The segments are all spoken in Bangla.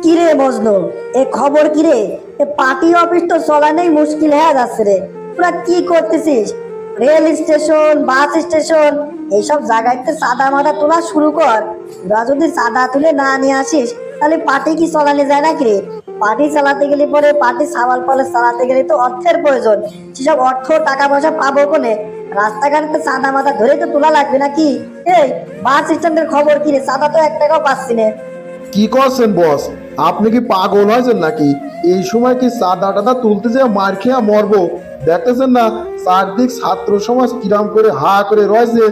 কিরে মজনু, এ খবর কিরে? এ পার্টি অফিস তো চলা নেই, মুশকিল হয়ে যাচ্ছে রে। তোরা কি করতেছিস? রেল স্টেশন, বাস স্টেশন, এইসব জায়গাতে চাঁদা মাদা তোলা শুরু কর। তোরা যদি চাঁদা তুলে না নিয়ে আসিস, তাহলে পার্টি কি চলানো যায় নাকি রে? পার্টি চালাতে গেলে পরে পার্টি সাওয়াল পালে চালাতে গেলে তো অর্থের প্রয়োজন। সেসব অর্থ টাকা পয়সা পাবো কোনে? রাস্তাঘাটে চাঁদা মাদা ধরে তো তোলা লাগবে নাকি? এই বাস স্ট্যান্ডের খবর কি রে? চাঁদা তো 1 টাকাও পাচ্ছি না। কি করছেন বস? আপনি কি পাগল হয়েছেন নাকি? এই সময় কি চাঁদা টাদা তুলতে যে মার খেয়া মরবো? দেখতেছেন না চারদিক ছাত্র সমাজ কিরাম করে হা করে রয়েছে।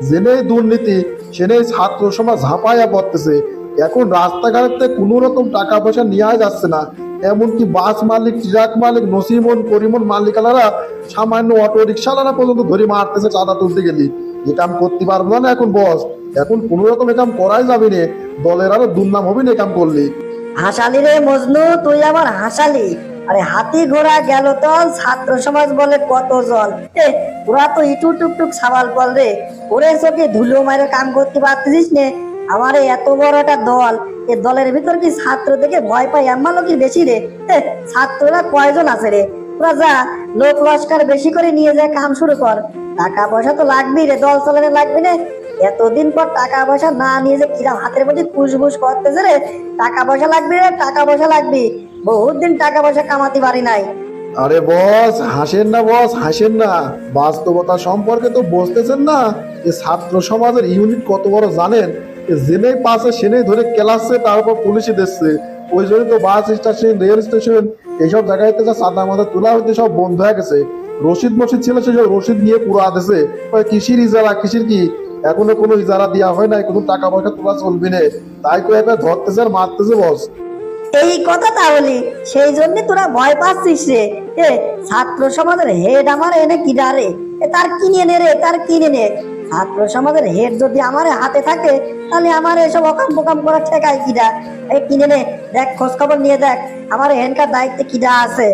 জেনেই দুর্নীতি, সেনেই ছাত্র সমাজ ঝাঁপাইয়া পড়তেছে। এখন রাস্তাঘাটে কোনো রকম টাকা পয়সা নেওয়া যাচ্ছে না। এমনকি বাস মালিক, ট্রাক মালিক, নসিমন করিমন মালিকালারা, সামান্য অটো রিক্সাওয়ালারা পর্যন্ত ধরে মারতেছে চাঁদা তুলতে গেলি। এ কাম করতে পারবো না এখন বস। এখন কোন রকম এ কাম করাই যাবে না। দলের আরো দুর্নাম হবে না এ কাম করলে। হাসালি রে মজনু, তুই আমার হাসালি। আরে হাতি ঘোড়া গেল তল, ছাত্র সমাজ বলে কত জল। ওরা তো ইটু টুকটুক সাবাল পল রে। ওরে চোখে ধুলো মারে কাম করতে পারতেছিস নে? আমার এত বড় একটা দল, এ দলের ভিতর কি ছাত্র থেকে ভয় পাই এমন লোকই বেশি রে? ছাত্ররা কয়জন আছে রে? তোরা যা, লোক লস্কর বেশি করে নিয়ে যায়, কাম শুরু কর। টাকা পয়সা তো লাগবেই রে, দল চালানো লাগবে না? এতদিন পর টাকা পয়সা না নিয়ে যে কিরাম হাতের মধ্যে ফুসফুস করতেছে রে। টাকা পয়সা লাগবে রে, টাকা পয়সা লাগবে। বহুত দিন টাকা পয়সা কামাতে পারি নাই। আরে বস হাসেন না, বস হাসেন না। বাস্তবতা সম্পর্কে তো বুঝতেছেন না। এই ছাত্র সমাজের ইউনিট কত বড় জানেন? জেনেই পাশে সেনেই ধরে কেলাচ্ছে, তারপর পুলিশে দিচ্ছে। ওই জন্য তো বাস স্টেশন, রেল স্টেশন, এইসব জায়গাতে যা চাঁদা মাদা তোলা হইতে সব বন্ধ হয়ে গেছে। রশিদ মসিদ ছিল, সেসব রশিদ নিয়ে পুরো আদেছে। কৃষির ইজারা, কৃষির কি এখনো কোনো ইজারা দেওয়া হয় নাই, কোনো টাকা পয়সা তোলা চলবে না। তাই করে একটা ধরতেছে আর মারতেছে বস। এই কথা তাহলে সেই জন্য তোরা ভয় পাচ্ছিস রে? ছাত্র সমাজের হেড আমার এনে কিডা রে? তার কিনে নে রে, তার কিনে নে। ছাত্র সমাজের হেড যদি আমার হাতে থাকে, তাহলে আমার এসব অকাম বোকাম করা ঠেকায় কিডা? কিনে নে, দেখ খোঁজ খবর নিয়ে দেখ আমার এখানকার দায়িত্বে কিডা আছে।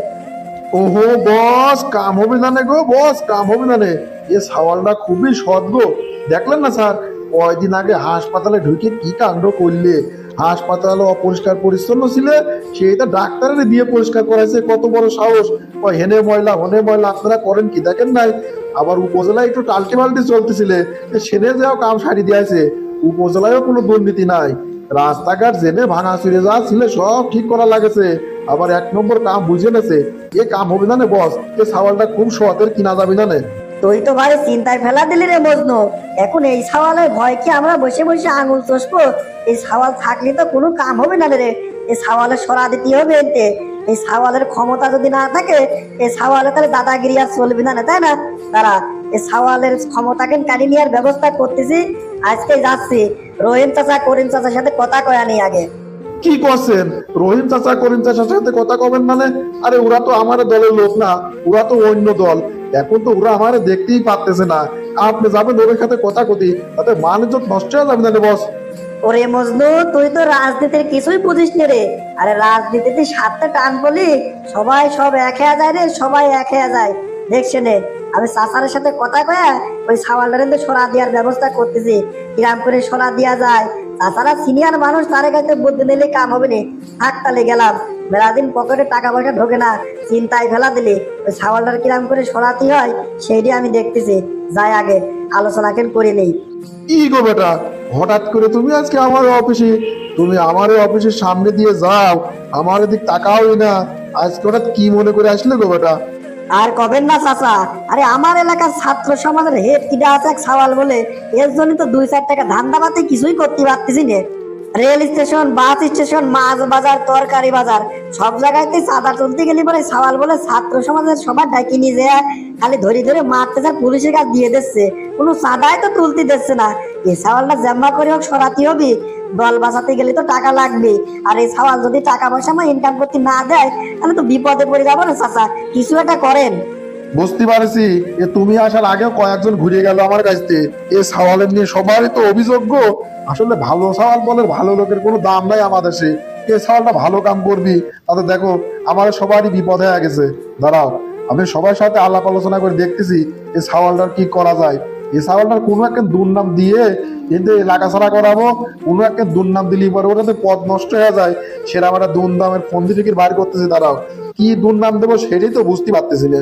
ওহো বস, কাম হবে না গো বস, কাম হবে না। এ সওয়ালটা খুবই সৎ গো। দেখলেন না স্যার, কয়দিন আগে হাসপাতালে ঢুকে কি কাণ্ড করলে। হাসপাতালে অপরিষ্কার পরিচ্ছন্ন ছিল, সেইটা ডাক্তারের দিয়ে পরিষ্কার করাইছে। কত বড় সাহস! ওই হেনে ময়লা হনে ময়লা, আপনারা করেন কি দেখেন নাই? আবার উপজেলায় একটু টাল্টি বাল্টি চলতেছিলে, সেনে যাও কাম সারি দিয়েছে। উপজেলায়ও কোনো দুর্নীতি নাই। রাস্তাঘাট জেনে ভাঙা চুরে যা ছিল সব ঠিক করা লাগেছে। আবার 1 নম্বর কাম বুঝে নেছে। এ কাম হবে না বস। এ সাওয়ালটা খুব সতের কিনা যাবে না। তুই তো ভাই চিন্তায় ফেলা দিলি রে মজনু। এখন এই সওয়ালের ভয় কি আমরা বসে বসে আঙুল চষবো? এই সওয়াল থাকলে তো কোনো কাম হবে না রে। এই সওয়ালের সরা দিতে হবে এতে। এই সওয়ালের ক্ষমতা যদি না থাকে, এই সওয়ালে তাহলে দাদাগিরি আর চলবে না, তাই না? তারা এই সওয়ালের ক্ষমতাকে কাড়ি নেওয়ার ব্যবস্থা করতেছি। আজকে যাচ্ছি রহিম চাচা করিম চাচার সাথে কথা কয়া নেই আগে। কি করছেন? রহিম চাচা করিম চাচার সাথে কথা কবেন মানে? আরে ওরা তো আমার দলের লোক না, ওরা তো অন্য দল। এখন তো ওরা আমার দেখতেই পারতেছে না। আপনি যাবেন ওদের সাথে কথা কতি, তাতে মান ইজ্জত নষ্ট হয়ে যাবে না বস। ওরে মজনু, তুই তো রাজনীতির কিছুই বুঝিস নি রে। আরে রাজনীতিতে 7টা টান বলি, সবাই সব এক হয়ে যায় রে, সবাই এক হয়ে যায়। দেখছে নে, আমি চাচারের সাথে কথা কয়া ওই সাওয়ালটারে সরা দেওয়ার ব্যবস্থা করতেছি। কিরাম করে সরা দেওয়া যায়? চাচারা সিনিয়র মানুষ, তার কাছে বুদ্ধি নিলে কাম হবে না। থাক তালে গেলাম। মেলাদিন পকেটে টাকা পয়সা ঢোকে না, চিন্তায় ফেলা দিলি। ওই সাওয়ালটার কিরাম করে সরাতে হয় সেইটাই আমি দেখতেছি। যাই আগে আলোচনা কেন করে নেই। কি গো বেটা, হঠাৎ করে তুমি আজকে আমার অফিসে? তুমি আমার অফিসের সামনে দিয়ে যাও, আমার এদিক তাকাওই না। আজকে হঠাৎ কি মনে করে আসলে গো বেটা? আর কবেন না চাচা, আরে আমার এলাকার ছাত্র সমাজের হেড কিটা আছে এক সওয়াল বলে, এর জন্য তো 2-4 টাকা ধান্দা বাতে কিছুই করতে পারতেছি না। রেল স্টেশন, বাস স্টেশন, মাছ বাজার, তরকারি বাজার, সব জায়গাতে চাঁদা তুলতে গেলে পরে সওয়াল বলে ছাত্র সমাজের সবার ডাকি নিয়ে যায়, খালি ধরে ধরে মারতে যায়, পুলিশের কাছে দিয়ে দিচ্ছে। কোনো চাঁদাই তো তুলতে দিচ্ছে না। এই সওয়ালটা জাম্মা করে হোক সরাতে হবে। দল বাঁচাতে গেলে তো টাকা লাগবে। আর এই সওয়াল যদি টাকা পয়সা আমার ইনকাম করতে না দেয়, তাহলে তো বিপদে পড়ে যাবো না চাচা। কিছু একটা করেন। বুঝতে পারছি, এ তুমি আসার আগেও কয়েকজন ঘুরে গেল আমার কাছ থেকে। এ সওয়ালের নিয়ে সবারই তো অভিযোগ্য। আসলে ভালো সওয়াল বলে ভালো লোকের কোনো দাম নাই আমাদের সে। এ সওয়ালটা ভালো কাম করবি, তাতে দেখো আমার সবারই বিপদ হয়ে গেছে। দাঁড়াও, আমি সবার সাথে আলাপ আলোচনা করে দেখতেছি এই সওয়ালটার কি করা যায়। এই ছাগলটার কোনো একটা দুর্নাম দিয়ে কিন্তু এলাকা ছাড়া করাবো, কোনো একটা দুর্নাম দিলি পরে ওটা তো পথ নষ্ট হয়ে যায়, সেটা আমরা দুর্নামের ফন্দি ফিকির বাইর করতেছি। দাঁড়াও, কি দুর্নাম দেবো সেটাই তো বুঝতে পারতেছি না।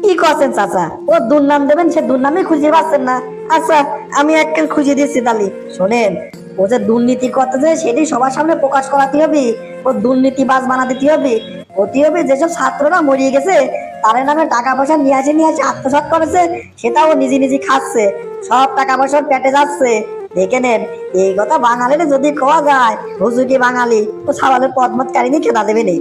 কি করছেন চাচা? ও দুর্নাম দেবেন, সে দুর্নামই খুঁজে পাচ্ছেন না। আচ্ছা, আমি একটা খুঁজে দিচ্ছি তালি। শোনেন, ও যে দুর্নীতি করতেছে সেটি সবার সামনে প্রকাশ করাতে হবে। ও দুর্নীতিবাজ বানা দিতে হবে। হতে হবে যেসব ছাত্ররা মরিয়ে গেছে তার নামে টাকা পয়সা নিয়ে আসে আত্মসাৎ করেছে, সেটাও নিজে নিজে খাচ্ছে, সব টাকা পয়সা ওর পেটে যাচ্ছে। দেখে নেন, এই কথা বাঙালির যদি কোয়া যায়, হুজুকি বাঙালি তো সাবালের পদমত কারিনি খেদা দেবে নেই।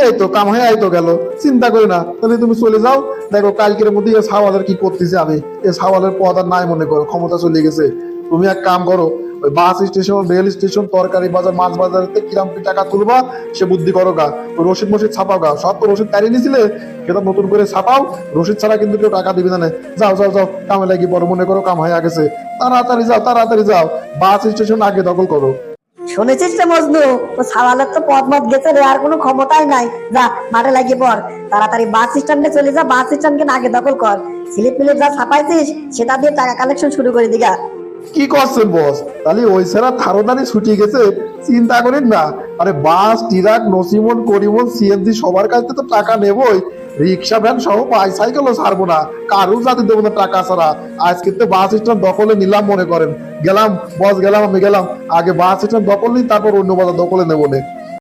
এই তো কাম হয়ে আই তো গেল, চিন্তা করি না, তাহলে তুমি চলে যাও। দেখো কালকের মধ্যে এই সাওয়ালের কি করতেছে আমি, এই সাওয়ালের পদ আর নাই মনে করো, ক্ষমতা চলে গেছে। তুমি এক কাম করো, ওই বাস স্টেশন, রেল স্টেশন, তরকারি বাজার, মাছ বাজারেতে কিরাম কি টাকা তুলবা সে বুদ্ধি করো গা। ওই রসিদ মসিদ ছাপাও গা, সব তো রসিদ তাড়িয়ে নিয়েছিলে, সেটা নতুন করে ছাপাও। রসিদ ছাড়া কিন্তু কেউ টাকা দিবি না নে। যাও যাও যাও, কামে লাগি বড় মনে করো, কাম হয়ে গেছে। তাড়াতাড়ি যাও, তাড়াতাড়ি যাও, বাস স্টেশন আগে দখল করো। শুনেছিস রে মজনু, ও সাওয়ালের তো পদমত গেছে রে, আর কোনো ক্ষমতাই নাই। যা মাঠে লাগিয়ে পড়, তাড়াতাড়ি বাস স্ট্যান্ডে চলে যা, বাস স্ট্যান্ডকে আগে দখল কর। স্লিপ মিলিপ যা ছাপাইছিস সেটা দিয়ে টাকা কালেকশন শুরু করে দিগা। কি করছেন বস? তাহলে ওই সেরা থারোদানি ছুটি গেছে, চিন্তা করেন না। আরে বাস, ট্রাক, নসিমন, করিমন, সিএনজি সবার কাছ থেকে তো টাকা নেবই, রিক্সা ভ্যান সহ বাইসাইকেলও ছাড়বো না, কারো যাতে দেবো না টাকা ছাড়া। আজকে তো বাস স্ট্যান্ড দখলে নিলাম মনে করেন। গেলাম বস, গেলাম, আমি গেলাম। আগে বাস স্ট্যান্ড দখল নিই, তারপর অন্য বাজার দখলে নেবো নে।